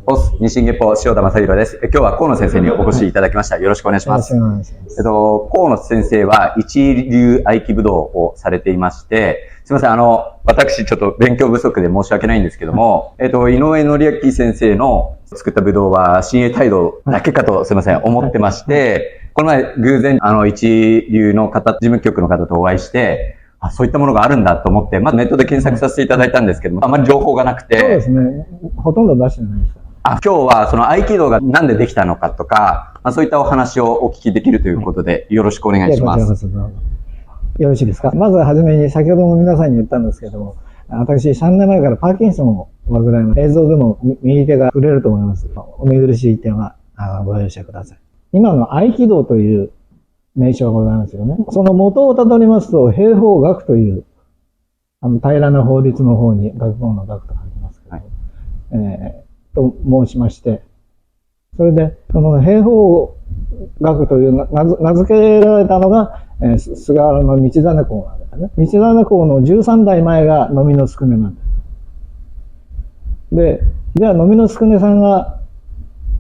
オス日進月歩塩田正宏です。今日は河野先生にお越しいただきました。よろしくお願いします。河野先生は一流合気武道をされていまして、すみません、私ちょっと勉強不足で申し訳ないんですけども、井上紀明先生の作った武道は親衛態度だけかと、すみません、思ってまして、この前偶然一流の方、事務局の方とお会いして、そういったものがあるんだと思って、まずネットで検索させていただいたんですけども、あまり情報がなくて。そうですね。ほとんど出してないです。今日はその合気道がなんでできたのかとか、そういったお話をお聞きできるということで、よろしくお願いします。よろしいですか。まずはじめに、先ほども皆さんに言ったんですけども、私3年前からパーキンソンを患います。映像でも右手が触れると思います。お見苦しい点はご容赦ください。今の合気道という名称がございますよね。その元をたどりますと、兵法学という、平らな法律の方に学問の学と書きますけど、と申しまして、それで、その兵法学という名付けられたのが、菅原の道真公なんですね。道真公の13代前が飲みのつくねなんです。で、じゃあ飲みのつくねさんが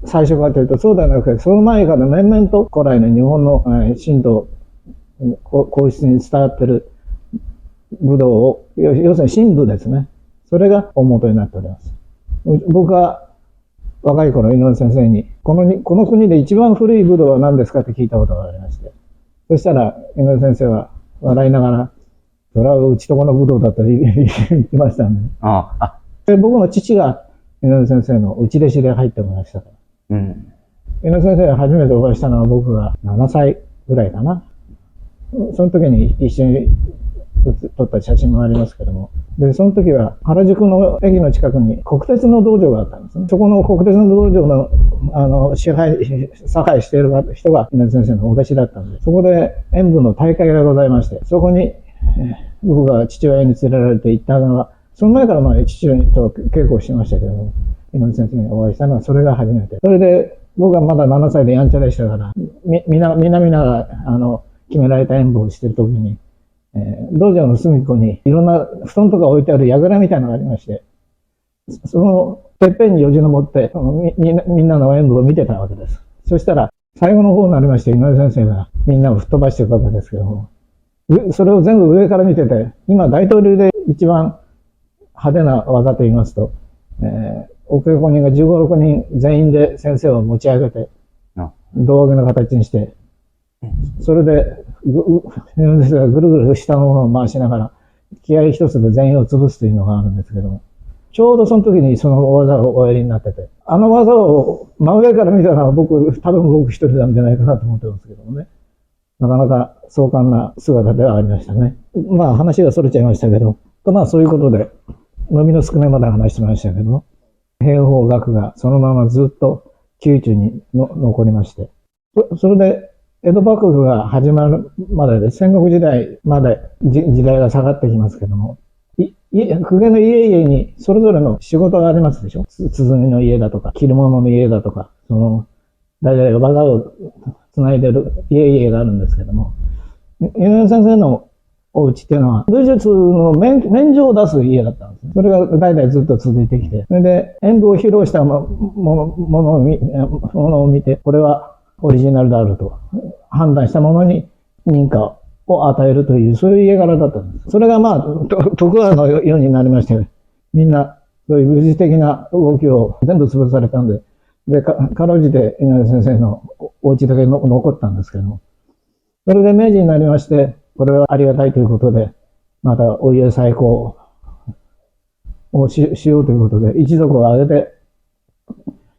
最初かというと、そうではなくて、その前から面々と古来の日本の神道、皇室に伝わっている武道を、要するに神武ですね。それが大元になっております。僕は若い頃、井上先生に、この国で一番古い武道は何ですかって聞いたことがありまして。そしたら、井上先生は笑いながら、それはうちとこの武道だと言ってましたんで。で、僕の父が井上先生の内弟子で入ってもらいましたから。井上先生が初めてお会いしたのは僕が7歳ぐらいかな。その時に一緒に撮った写真もありますけども。で、その時は原宿の駅の近くに国鉄の道場があったんですね。そこの国鉄の道場の支配している人が稲田先生のお弟子だったんで、そこで演舞の大会がございまして、そこに僕が父親に連れられて行ったのは、その前から父親と稽古をしてましたけども、稲田先生にお会いしたのはそれが初めて。それで僕はまだ7歳でやんちゃでしたから、皆が決められた演舞をしている時に、道場の隅っこにいろんな布団とか置いてある櫓みたいなのがありまして、そのてっぺんによじ登ってみんなの演舞を見てたわけです。そしたら最後の方になりまして、井上先生がみんなを吹っ飛ばしていくわけですけども、それを全部上から見てて、今大統領で一番派手な技と言いますと、お稽古人が15、6人全員で先生を持ち上げて、胴上げの形にして、それで、井上先生がぐるぐる下のものを回しながら、気合一つで全員を潰すというのがあるんですけども、ちょうどその時にその技をおやりになってて、あの技を真上から見たら多分僕一人なんじゃないかなと思ってますけどもね。なかなか壮観な姿ではありましたね。話が逸れちゃいましたけど、そういうことで、飲みの少ないまで話してましたけど、兵法学がそのままずっと宮中に残りまして、それで、江戸幕府が始まるまでで、戦国時代まで時代が下がってきますけども、公家の家々にそれぞれの仕事がありますでしょ。鼓の家だとか、着る物の家だとか、代々が技を繋いでる家々があるんですけども、井上先生のお家っていうのは、武術の免状を出す家だったんです。それが代々ずっと続いてきて、それで演舞を披露したものを見て、これはオリジナルであると判断したものに認可を与えるという、そういう家柄だったんです。それが徳川のようになりまして、みんなそういう武術的な動きを全部潰されたんで、かろうじて井上先生のお家だけ残ったんですけども、それで明治になりまして、これはありがたいということで、またお家再興をしようということで、一族を挙げて、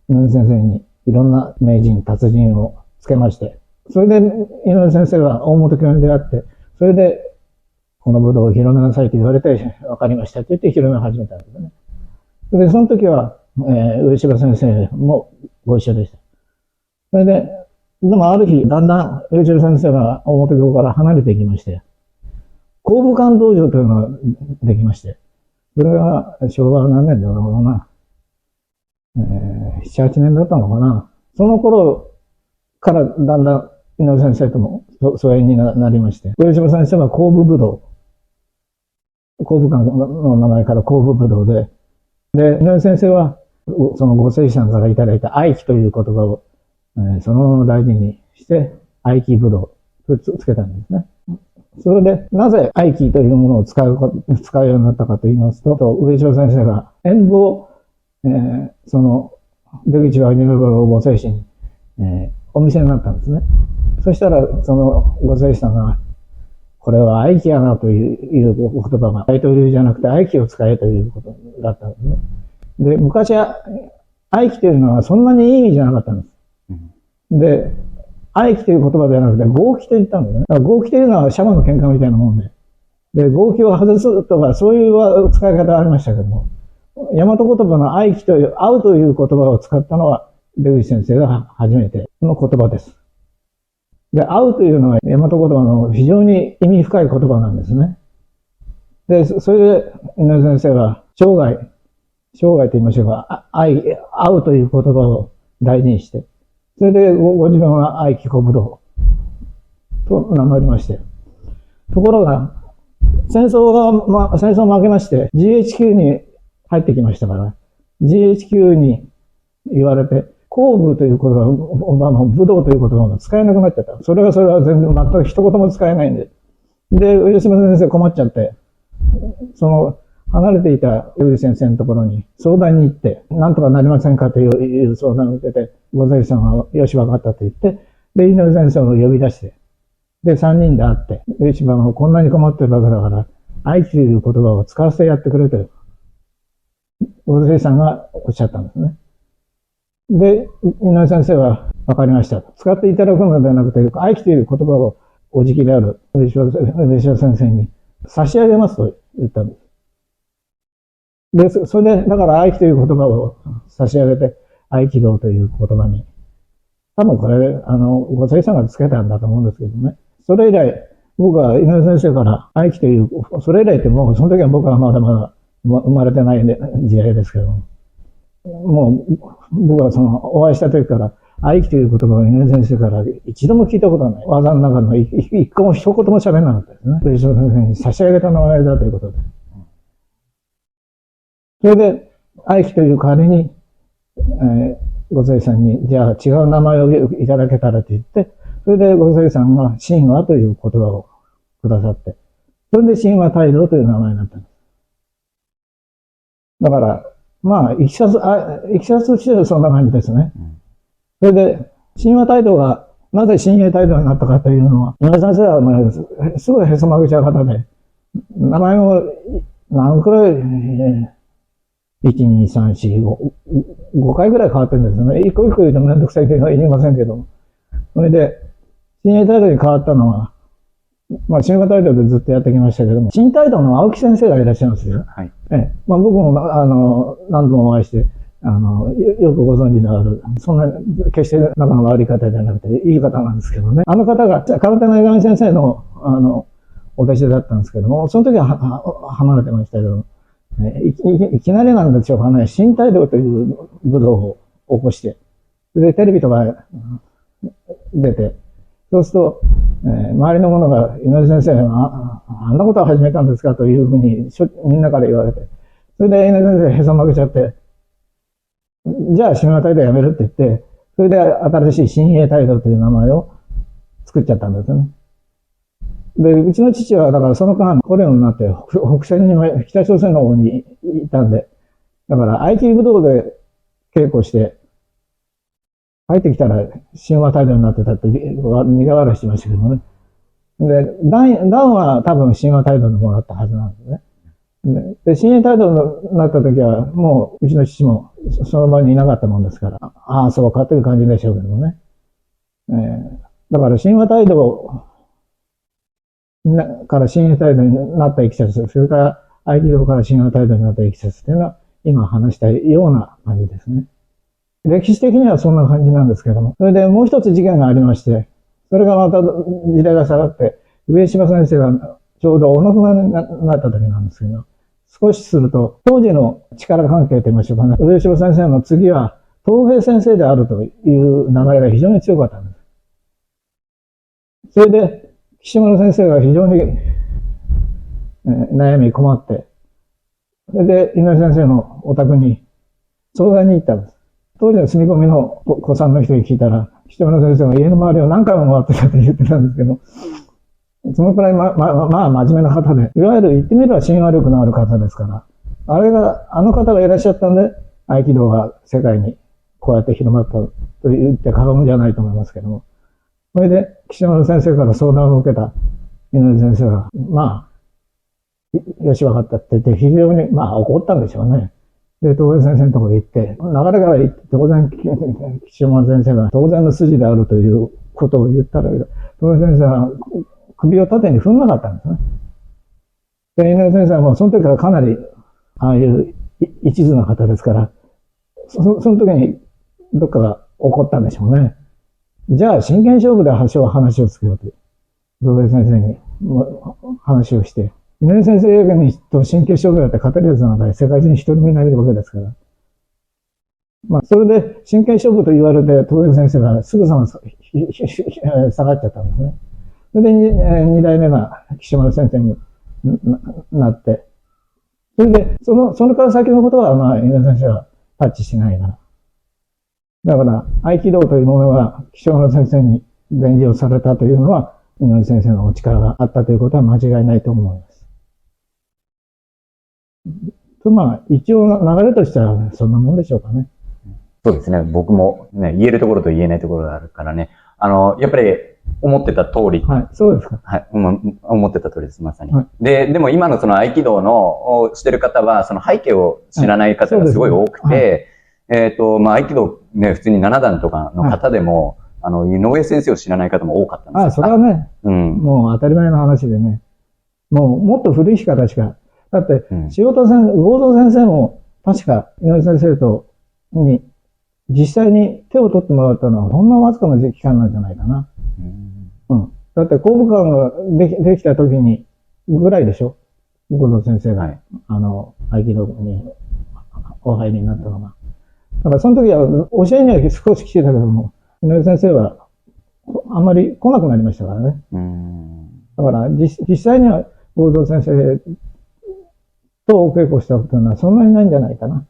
井上先生にいろんな名人、達人をつけまして、それで井上先生が大本教に出会って、それでこの武道を広めなさいと言われて、わかりましたと言って広め始めたんですね。で、その時は、上柴先生もご一緒でした。それで、でもある日、だんだん上柴先生が大本教から離れていきまして、工部館道場というのができまして、それが昭和何年だろうな。7、8年だったのかな。その頃からだんだん井上先生とも疎遠になりまして、上島先生は工部武道、工部館の名前から工部武道で、井上先生はそのご聖師さんからいただいた愛機という言葉を、そのまま大事にして、愛機ぶどうとつけたんですね。それで、なぜ愛機というものを使うようになったかと言いますと、上島先生が演舞を、その、出口は二の頃ご聖師に、お見せになったんですね。そしたら、そのご聖師さんが、これは愛機やなという言葉が、大統領じゃなくて愛機を使えということだったんですね。で、昔は愛機というのはそんなにいい意味じゃなかったんです。で、愛機という言葉ではなくて合気と言ったんですね。合気というのはシャマの喧嘩みたいなもんで。で、合気を外すとかそういう使い方がありましたけども、大和言葉の愛機という、愛うという言葉を使ったのは出口先生が初めての言葉です。で、愛うというのは大和言葉の非常に意味深い言葉なんですね。で、それで井上先生は生涯と言いましょうか、愛うという言葉を大事にして、それでご自分は愛機小武道と名乗りまして。ところが、戦争負けまして GHQ に入ってきましたから、GHQ に言われて、公武という言葉武道という言葉が使えなくなっちゃった。それは全然全く一言も使えないんで。で、上島先生困っちゃって、その、離れていた上口先生のところに相談に行って、なんとかなりませんかという相談を受けて、ご聖師さんはよしわかったと言って、で、井上先生を呼び出して、で、三人で会って、上島がこんなに困ってるわけだから、愛という言葉を使わせてやってくれと、ご聖師さんがおっしゃったんですね。で、井上先生はわかりました。使っていただくのではなくて、愛という言葉をおじきである上島先生に差し上げますと言ったんです。で、それで、だから愛機という言葉を差し上げて、愛機道という言葉に、多分これ、ご聖師さんがつけたんだと思うんですけどね。それ以来、僕は井上先生から愛機という、それ以来ってもう、その時は僕はまだまだ生まれてない時代ですけども、もう、僕はお会いした時から、愛機という言葉を井上先生から一度も聞いたことがない。技の中の一個も一言も喋らなかったですね。上島先生に差し上げた名前だということで。それで、愛機という代わりに、ご聖師さんに、じゃあ違う名前をいただけたらと言って、それでご聖師さんが神話という言葉をくださって、それで神話大道という名前になったんです。だから、まあ、いきさつとしてはそんな感じですね。それで、神話大道がなぜ神栄大道になったかというのは、井上先生は、すごいへそ曲げちゃう方で、名前も何くらい、1、2、3、4、5回ぐらい変わってるんですよね。一個一個言うとめんどくさいというのは言いませんけど。それで、神栄大道に変わったのは、まあ、神話大道でずっとやってきましたけども、新大道の青木先生がいらっしゃいますよ。はい。まあ、僕も、何度もお会いして、よくご存知のある、そんな、決して仲の悪い方じゃなくて、いい方なんですけどね。あの方が、空手の江上先生の、お弟子だったんですけども、その時は離れてましたけども、いきなりなんでしょうかね、新大道という武道を起こして、で、テレビとか出て、そうすると、周りの者が、井上先生があんなことを始めたんですかというふうにみんなから言われて、それで井上先生へそ曲げちゃって、じゃあ神話大道やめるって言って、それで新しい新栄大道という名前を作っちゃったんですね。で、うちの父は、だからその間、コレオになって、北線に、北朝鮮の方にいたんで、だから IT 武道で稽古して、帰ってきたら神話大道になってたって苦笑いしてましたけどもね。で、ダンは多分神話大道の方だったはずなんですね。で、神栄大道になった時は、もううちの父もその場にいなかったもんですから、ああ、そうかという感じでしょうけどもね。だから神話大道から神栄大道になったいきさつ、それから合気道から神話大道になったいきさつというのは、今話したような感じですね。歴史的にはそんな感じなんですけども。それでもう一つ事件がありまして、それがまた時代が下がって、上島先生がちょうどお亡くなりになった時なんですけど、少しすると、当時の力関係と言いましょうかね。上島先生の次は、東平先生であるという名前が非常に強かったんです。それで、岸村先生が非常に、悩み困って、それで、井上先生のお宅に相談に行ったんです。当時の住み込みの子さんの人に聞いたら、北村先生が家の周りを何回も回ってたって言ってたんですけど、そのくらいまあ真面目な方で、いわゆる言ってみれば親和力のある方ですから、あの方がいらっしゃったんで、合気道が世界にこうやって広まったと言って過言じゃないと思いますけども、それで岸村先生から相談を受けた井上先生が、まあ、よし分かったって言って、非常に怒ったんでしょうね。で、東映先生のところに行って、流れから言って、当然、岸村先生が当然の筋であるということを言ったら、東映先生は首を縦に踏んなかったんですね。で、井上先生はもうその時からかなり、ああいう一途な方ですから、その時にどっかが怒ったんでしょうね。じゃあ、真剣勝負で話をつけようと。東映先生に話をして、井上先生にと真剣勝負だって勝てるやつなんか世界中に一人もいないわけですから。まあ、それで真剣勝負と言われて、東映先生がすぐさま下がっちゃったんですね。それで二代目が岸村先生になって、それで、それから先のことは、井上先生はタッチしないから。だから、合気道というものが岸村先生に伝授をされたというのは、井上先生のお力があったということは間違いないと思います。一応流れとしてはそんなもんでしょうかね。そうですね。僕もね、言えるところと言えないところがあるからね。やっぱり思ってた通り。はい、そうですか。はい、思ってた通りです、まさに。はい、でも今のその合気道をしてる方は、その背景を知らない方がすごい多くて、合気道ね、普通に7段とかの方でも、井上先生を知らない方も多かったんですよ。それはね、もう当たり前の話でね。もっと古い方しか。だって、魚田先生も、確か井上先生に、実際に手を取ってもらったのは、ほんのわずかな期間なんじゃないかな。だって、公部館ができた時に、ぐらいでしょ、魚田先生が、合気道にお入りになったのが。だからその時は教えには少し来てたけども、井上先生はあんまり来なくなりましたからね。だから実際には合同先生とお稽古したことはそんなにないんじゃないかな。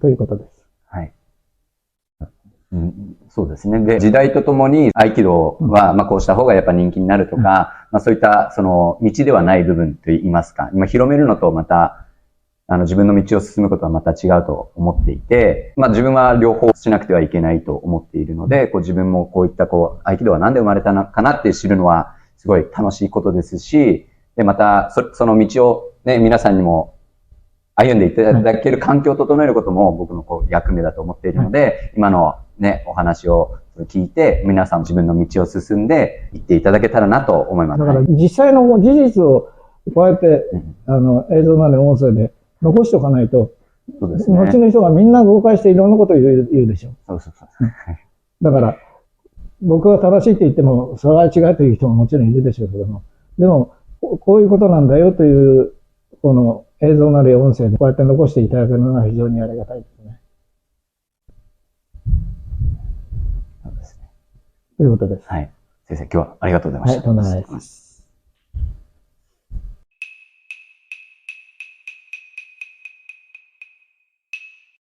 ということです。はい。そうですね。で、時代とともに合気道は、こうした方がやっぱ人気になるとか、そういったその道ではない部分といいますか、今広めるのとまた、自分の道を進むことはまた違うと思っていて、自分は両方しなくてはいけないと思っているので、自分もこういった合気道は何で生まれたのかなって知るのはすごい楽しいことですし、で、また、その道をね、皆さんにも歩んでいただける環境を整えることも僕の役目だと思っているので、今のね、お話を聞いて、皆さんも自分の道を進んで行っていただけたらなと思います。だから実際の事実をこうやって、映像なり音声で残しておかないと、そうですね、後の人がみんな誤解していろんなことを言うでしょ。だから、僕は正しいって言っても、それは違うという人ももちろんいるでしょうけども、でも、こういうことなんだよという、この映像なり音声でこうやって残していただけるのは非常にありがたいですね。そうですね。ということです。はい。先生、今日はありがとうございました。はい、とんでもないです。